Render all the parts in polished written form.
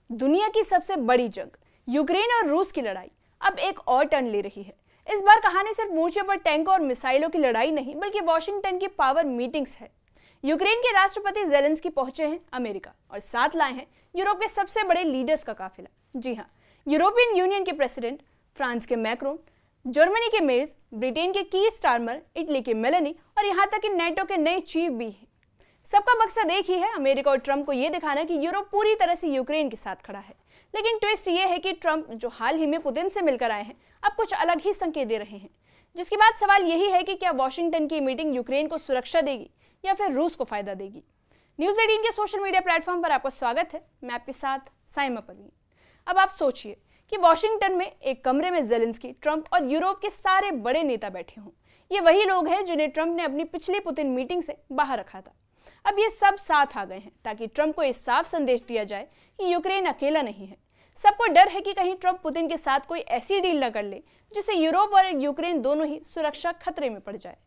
दुनिया की सबसे बड़ी जंग यूक्रेन और रूस की लड़ाई अब एक और टर्न ले रही है। इस बार कहानी सिर्फ मोर्चे पर टैंकों और मिसाइलों की लड़ाई नहीं बल्कि वॉशिंगटन की पावर मीटिंग्स है। यूक्रेन के राष्ट्रपति जेलेंस्की पहुंचे हैं अमेरिका और साथ लाए हैं यूरोप के सबसे बड़े लीडर्स का काफिला। जी हाँ, यूरोपियन यूनियन के प्रेसिडेंट, फ्रांस के मैक्रोन, जर्मनी के मेर्ज, ब्रिटेन के कीर स्टारमर, इटली के मेलेनी और यहाँ तक कि नेटो के नए चीफ भी हैं। सबका मकसद एक ही है, अमेरिका और ट्रंप को यह दिखाना कि यूरोप पूरी तरह से यूक्रेन के साथ खड़ा है। लेकिन ट्विस्ट ये है कि ट्रंप, जो हाल ही में पुतिन से मिलकर आए हैं, अब कुछ अलग ही संकेत दे रहे हैं। जिसके बाद सवाल यही है कि क्या वॉशिंगटन की मीटिंग यूक्रेन को सुरक्षा देगी या फिर रूस को फायदा देगी। न्यूज़ 18 के सोशल मीडिया प्लेटफॉर्म पर आपका स्वागत है। मैं आपके साथ साइमा परवीन। अब आप सोचिए कि वॉशिंगटन में एक कमरे में जेलेंस्की, ट्रंप और यूरोप के सारे बड़े नेता बैठे हों। ये वही लोग हैं जिन्हें ट्रंप ने अपनी पिछली पुतिन मीटिंग से बाहर रखा था। अब ये सब साथ आ गए हैं ताकि ट्रंप को इस साफ संदेश दिया जाए कि यूक्रेन अकेला नहीं है। सबको डर है कि कहीं ट्रंप पुतिन के साथ कोई ऐसी डील न कर ले जिससे यूरोप और यूक्रेन दोनों ही सुरक्षा खतरे में पड़ जाए।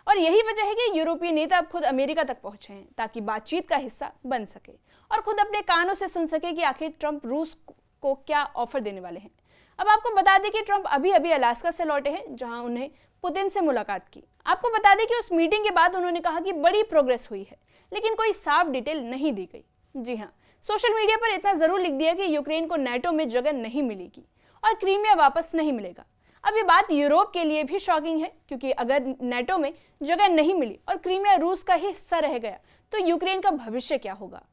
और यही वजह है कि यूरोपीय नेता अब खुद अमेरिका तक पहुंचे हैं ताकि बातचीत का हिस्सा बन सके और खुद अपने कानों से सुन सके कि आखिर ट्रंप रूस को क्या ऑफर देने वाले हैं। अब आपको बता दें कि ट्रंप अभी अभी अलास्का से लौटे हैं, जहां उन्हें पुतिन से मुलाकात की। आपको बता दें कि उस मीटिंग के बाद उन्होंने कहा कि बड़ी प्रोग्रेस हुई है, लेकिन कोई साफ डिटेल नहीं दी गई। जी हाँ, सोशल मीडिया पर इतना जरूर लिख दिया कि यूक्रेन को नाटो में जगह नहीं मिलेगी और क्रीमिया वापस नहीं मिलेगा। अब ये बात यूरोप के लिए भी शॉकिंग है, क्योंकि अगर नाटो में जगह नहीं मिली और क्रीमिया रूस का ही हिस्सा रह गया तो यूक्रेन का भविष्य क्या होगा।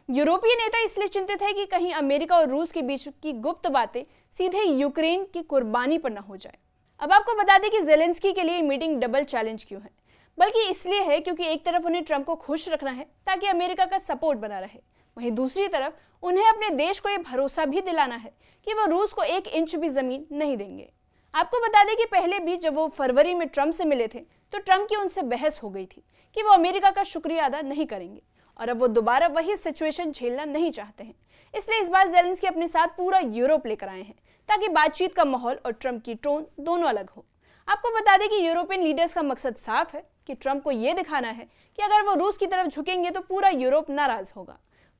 यूरोपीय नेता इसलिए चिंतित है कि कहीं अमेरिका और रूस के बीच की गुप्त बातें सीधे यूक्रेन की कुर्बानी पर न हो जाए। अब आपको बता दें कि जेलेंस्की के लिए मीटिंग डबल चैलेंज क्यों है, बल्कि इसलिए है क्योंकि एक तरफ उन्हें ट्रंप को खुश रखना है ताकि अमेरिका का सपोर्ट बना रहे, वहीं दूसरी तरफ उन्हें अपने देश को यह भरोसा भी दिलाना है कि वो रूस को 1 इंच भी जमीन नहीं देंगे। आपको बता दें कि पहले भी जब वो फरवरी में ट्रंप से मिले थे तो ट्रंप की उनसे बहस हो गई थी कि वो अमेरिका का शुक्रिया अदा नहीं करेंगे और अब वो दोबारा वही सिचुएशन झेलना नहीं चाहते हैं। इसलिए इस बार जेलेंस्की अपने साथ पूरा यूरोप लेकर आए हैं ताकि बातचीत का माहौल और ट्रंप की टोन दोनों अलग हो। आपको बता दें कि यूरोपियन लीडर्स का मकसद साफ है कि ट्रंप को यह दिखाना है कि अगर वो रूस की तरफ झुकेंगे तो पूरा यूरोप नाराज होगा।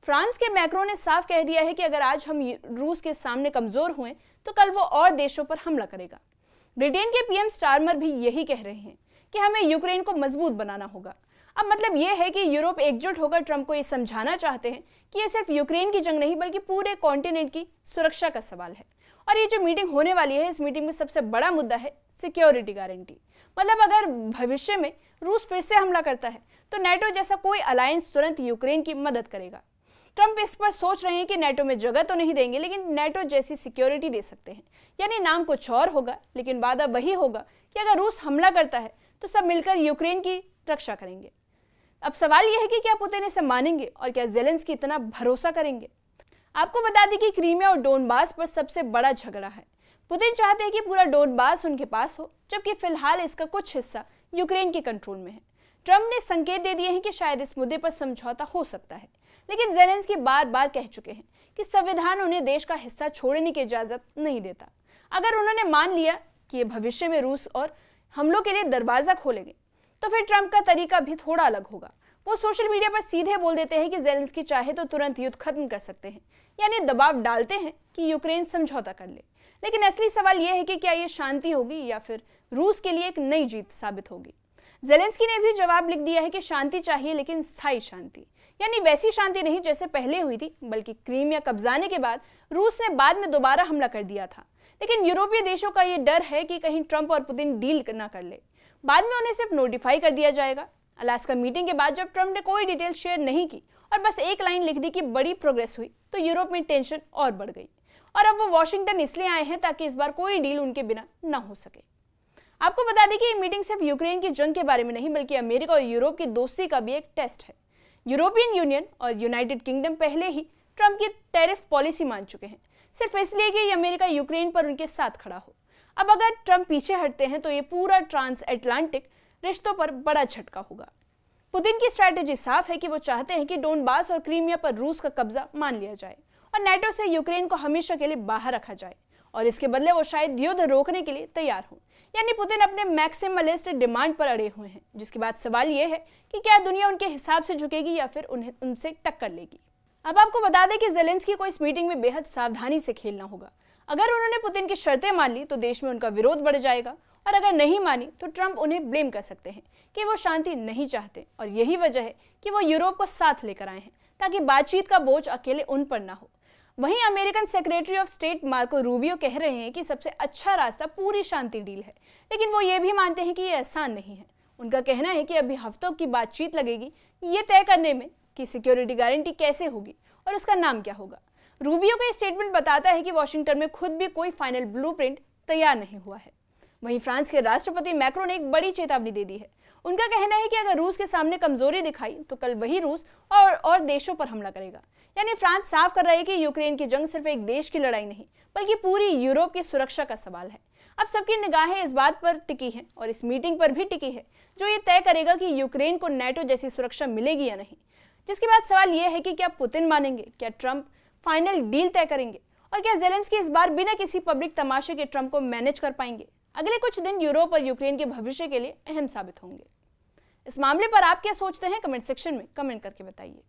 फ्रांस के मैक्रोन ने साफ कह दिया है कि अगर आज हम रूस के सामने कमजोर हुए तो कल वो और देशों पर हमला करेगा। ब्रिटेन के पीएम स्टारमर भी यही कह रहे हैं कि हमें यूक्रेन को मजबूत बनाना होगा। अब मतलब यह है कि यूरोप एकजुट होकर ट्रंप को यह समझाना चाहते हैं कि यह सिर्फ यूक्रेन की जंग नहीं बल्कि पूरे कॉन्टिनेंट की सुरक्षा का सवाल है। और ये जो मीटिंग होने वाली है, इस मीटिंग में सबसे बड़ा मुद्दा है सिक्योरिटी गारंटी। मतलब अगर भविष्य में रूस फिर से हमला करता है तो नाटो जैसा कोई अलायंस तुरंत यूक्रेन की मदद करेगा। ट्रंप इस पर सोच रहे हैं कि नाटो में जगह तो नहीं देंगे, लेकिन नाटो जैसी सिक्योरिटी दे सकते हैं। यानी नाम कुछ और होगा, लेकिन वादा वही होगा कि अगर रूस हमला करता है तो सब मिलकर यूक्रेन की रक्षा करेंगे। अब सवाल यह है कि क्या पुतिन इसे मानेंगे और क्या जेलेंस्की इतना भरोसा करेंगे। आपको बता दें कि क्रीमिया और डोनबास पर सबसे बड़ा झगड़ा है। पुतिन चाहते हैं कि पूरा डोनबास उनके पास हो, जबकि फिलहाल इसका कुछ हिस्सा यूक्रेन के कंट्रोल में है। ट्रंप ने संकेत दे दिए हैं कि शायद इस मुद्दे पर समझौता हो सकता है, लेकिन जेलेंस्की बार बार कह चुके हैं कि संविधान उन्हें देश का हिस्सा छोड़ने की इजाजत नहीं देता। अगर उन्होंने मान लिया कि ये भविष्य में रूस और हमलों के लिए दरवाजा खोलेंगे तो फिर ट्रंप का तरीका भी थोड़ा अलग होगा। वो सोशल मीडिया पर सीधे बोल देते हैं कि जेलेंस्की चाहे तो तुरंत युद्ध खत्म कर सकते हैं, यानी दबाव डालते हैं कि यूक्रेन समझौता कर ले। लेकिन असली सवाल यह है कि क्या ये शांति होगी या फिर रूस के लिए एक नई जीत साबित होगी। जेलेंस्की ने भी जवाब लिख दिया है कि शांति चाहिए, लेकिन स्थायी शांति, यानी वैसी शांति नहीं जैसे पहले हुई थी, बल्कि क्रीमिया कब्जाने के बाद रूस ने बाद में दोबारा हमला कर दिया था। लेकिन यूरोपीय देशों का ये डर है कि कहीं ट्रंप और पुतिन डील ना कर ले, बाद में उन्हें सिर्फ नोटिफाई कर दिया जाएगा। अलास्का मीटिंग के बाद जब ट्रंप ने कोई डिटेल शेयर नहीं की और बस एक लाइन लिख दी कि बड़ी प्रोग्रेस हुई, तो यूरोप में टेंशन और बढ़ गई और अब वो वॉशिंगटन इसलिए आए हैं ताकि इस बार कोई डील उनके बिना ना हो सके। आपको बता दें कि ये मीटिंग सिर्फ यूक्रेन की जंग के बारे में नहीं बल्कि अमेरिका और यूरोप की दोस्ती का भी एक टेस्ट है। यूरोपियन यूनियन और यूनाइटेड किंगडम पहले ही ट्रंप की टैरिफ पॉलिसी मान चुके हैं, सिर्फ इसलिए कि अमेरिका यूक्रेन पर उनके साथ खड़ा हो। अब अगर ट्रंप पीछे हटते हैं तो ये पूरा ट्रांस अटलांटिक रिश्तों पर बड़ा झटका होगा। पुतिन की स्ट्रैटेजी साफ है कि वो चाहते हैं कि डोनबास और क्रीमिया पर रूस का कब्जा मान लिया जाए और नाटो से यूक्रेन को हमेशा के लिए बाहर रखा जाए, और इसके बदले वो शायद युद्ध रोकने के लिए तैयार हों। यानी पुतिन अपने मैक्सिमलिस्ट डिमांड पर अड़े हुए हैं, जिसके बाद सवाल यह है कि क्या दुनिया उनके हिसाब से झुकेगी या फिर उन्हें उनसे टक्कर लेगी। अब आपको बता दें कि ज़ेलेंस्की को इस मीटिंग में बेहद सावधानी से खेलना होगा। अगर उन्होंने पुतिन की शर्तें मान ली तो देश में उनका विरोध बढ़ जाएगा, और अगर नहीं मानी तो ट्रंप उन्हें ब्लेम कर सकते हैं कि वो शांति नहीं चाहते, और यही वजह है कि वो यूरोप को साथ लेकर आए हैं ताकि बातचीत का बोझ अकेले उन पर ना हो। वहीं American secretary of state Marco Rubio कह रहे हैं कि सबसे अच्छा रास्ता पूरी शांति डील है, लेकिन वो ये भी मानते हैं कि ये आसान नहीं है। उनका कहना है कि अभी हफ्तों की बातचीत लगेगी ये तय करने में कि सिक्योरिटी गारंटी कैसे होगी और उसका नाम क्या होगा। रूबियो का स्टेटमेंट बताता है कि वॉशिंगटन में खुद भी कोई फाइनल ब्लूप्रिंट तैयार नहीं हुआ है। वहीं फ्रांस के राष्ट्रपति मैक्रो ने एक बड़ी चेतावनी दे दी है। उनका कहना है कि अगर रूस के सामने कमजोरी दिखाई तो कल वही रूस और देशों पर हमला करेगा। यानी फ्रांस साफ कर रहा है कि यूक्रेन की जंग सिर्फ एक देश की लड़ाई नहीं बल्कि पूरी यूरोप की सुरक्षा का सवाल है। अब सबकी निगाहें इस बात पर टिकी हैं और इस मीटिंग पर भी टिकी है जो ये तय करेगा कि यूक्रेन को नाटो जैसी सुरक्षा मिलेगी या नहीं। जिसके बाद सवाल यह है कि क्या पुतिन मानेंगे, क्या ट्रंप फाइनल डील तय करेंगे, और क्या ज़ेलेंस्की इस बार बिना किसी पब्लिक तमाशे के ट्रंप को मैनेज कर पाएंगे। अगले कुछ दिन यूरोप और यूक्रेन के भविष्य के लिए अहम साबित होंगे। इस मामले पर आप क्या सोचते हैं, कमेंट सेक्शन में कमेंट करके बताइए।